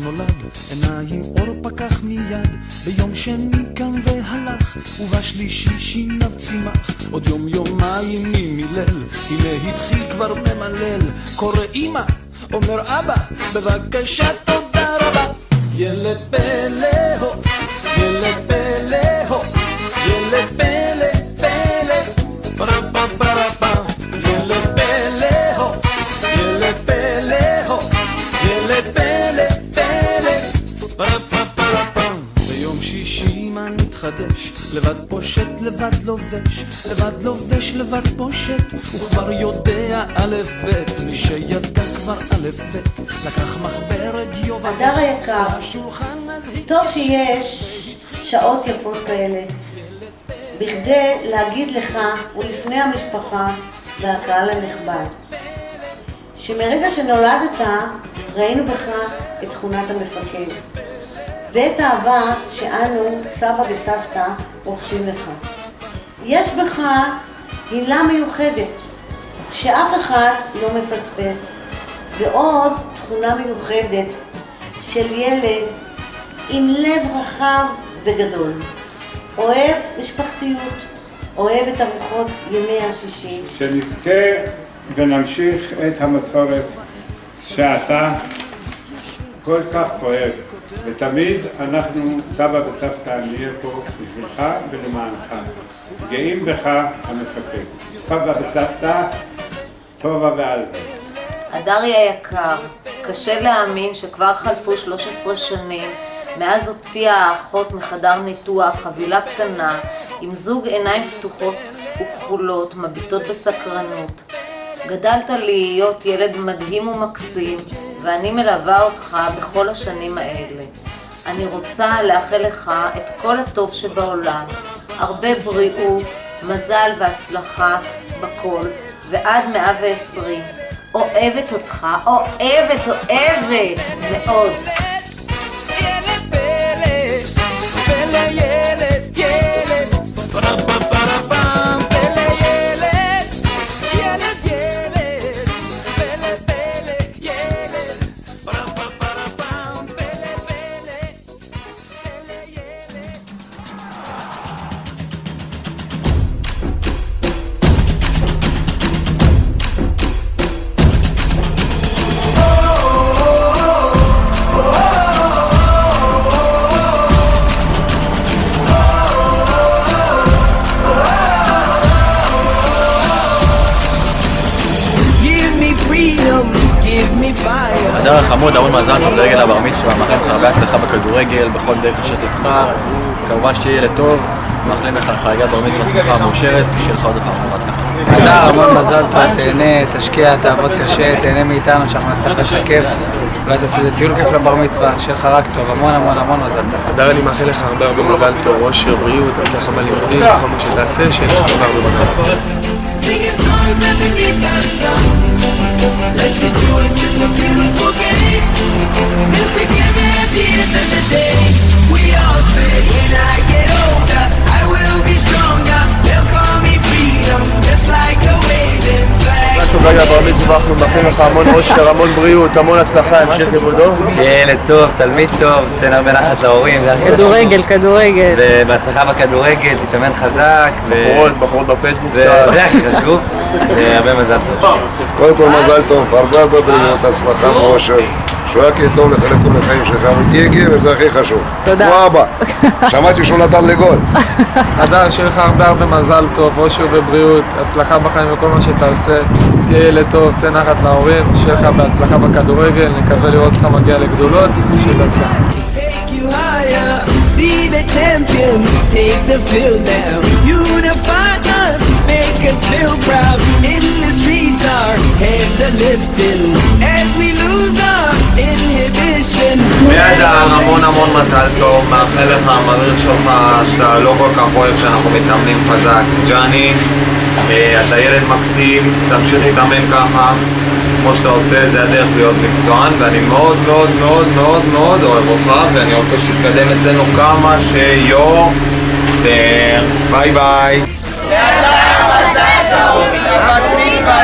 נולד, עיניים אור פקח מיד, ביום שני קם והלך, ובשלישי שיניו צימח, עוד יום יומיים ממילל, הנה התחיל כבר ממלל, קורא אמא, אומר אבא, בבקשה תודה רבה. ילד פלא הו, ילד פלא הו, ילד פלא פלא, פרפה פרפה, ילד פלא הו, ילד פלא הו, ילד פלא פלא, פרפה פרפה. ביום שישי מה נתחדש, לבד פושט לבד לובש, לבד לובש לבד פושט, וכבר יודע א' ב', מי שידע כבר א' ב', לקח מחברת יובל. הדר היקר, טוב שיש שעות יפות כאלה, בכדי להגיד לך ולפני המשפחה והקהל הנכבד, שמרגע שנולדת ראינו בך את תכונת המפקד, ואת האהבה שאנו, סבא וסבתא, רוכשים לך. יש בך הילה מיוחדת שאף אחד לא מפספס, ועוד תכונה מיוחדת של ילד עם לב רחב וגדול, אוהב משפחתיות, אוהב את ארוחות ימי השישי. שנזכה ונמשיך את המסורת שאתה כל כך אוהב, ותמיד אנחנו, סבא וסבתא, נהיה פה בשבילך ולמענך. גאים בך המפקד. סבא וסבתא, טובה ואלבה. הדר היקר, קשה להאמין שכבר חלפו 13 שנים מאז הוציאה האחות מחדר ניתוח חבילה קטנה עם זוג עיניים פתוחות וכחולות מביטות בסקרנות. גדלת להיות ילד מדהים ומקסים, ואני מלווה אותך בכל השנים האלה. אני רוצה לאחל לך את כל הטוב שבעולם, הרבה בריאות, מזל והצלחה בכל, ועד 120. אוהבת אותך, אוהבת מאוד. ילד פלא, פלא ילד, ילד, פרפה פרפה, פלא ילד, ילד ילד, פלא פלא ילד, פרפה פרפה, פלא פלא, פלא ילד. הדר החמוד, המון מזל טוב לרגל הבר מצווה, מאחלים לך הרבה הצלחה בכדורגל, בכל דרך שתבחר, כמובן שתהיה ילד טוב, מאחלים לך חגיגת בר מצווה שמחה מאושרת, שיהיה לך עוד פעם בהצלחה. הדר, המון מזל טוב, תהנה, תשקיע, תעבוד קשה, תהנה מאיתנו שאנחנו נצליח לך כיף, אולי תעשי את טיול כיף לבר מצווה, שיהיה לך רק טוב, המון מזל טוב. הדר, אני מאחל לך הרבה מזל טוב, אושר, בריאות, הצלחה בלימודים, כל מה שתעשה, שיהיה לך הרבה מזל טוב. Let's rejoice in the beautiful game. And together at the end of the day, we all say, when I get older, I will be stronger. They'll call me freedom, just like a waving flag. טוב רגע בר מצווה, אנחנו מאחלים לך המון אושר, המון בריאות, המון הצלחה, המשך כבודו. שיהיה ילד טוב, תלמיד טוב, תן הרבה נחת להורים, כדורגל. ובהצלחה בכדורגל, תתאמן חזק. בחורות בפייסבוק קצת. זה הכי חשוב, והרבה מזל טוב. קודם כל מזל טוב, הרבה בריאות, הצלחה ואושר. שרק יהיה טוב לחלק כל החיים שלך ותהיה וזה הכי חשוב. תודה. כמו אבא, שמעתי שהוא נתן לגול. הדר, שיהיה לך הרבה מזל טוב, אושר ובריאות, הצלחה בחיים וכל מה שתעשה, תהיה ילד טוב, תן נחת להורים, שיהיה לך בהצלחה בכדורגל, נקווה לראות אותך מגיע לגדולות, שיהיה בהצלחה. Take you higher, see the champions, take the field now. Unify us, make us feel proud. In the streets our heads are lifting as we lose our inhibition. והדר, המון מזל טוב, מאחל לך המריר שלך שאתה לא כל כך אוהב שאנחנו מתאמנים חזק. ג'אני, אתה ילד מקסים, תמשיך להתאמן ככה כמו שאתה עושה, זה הדרך להיות מקצוען, ואני מאוד אוהב אותך, ואני רוצה שתתקדם אצלנו כמה שיותר. ביי ביי. והדר מזל טוב, בת מצווה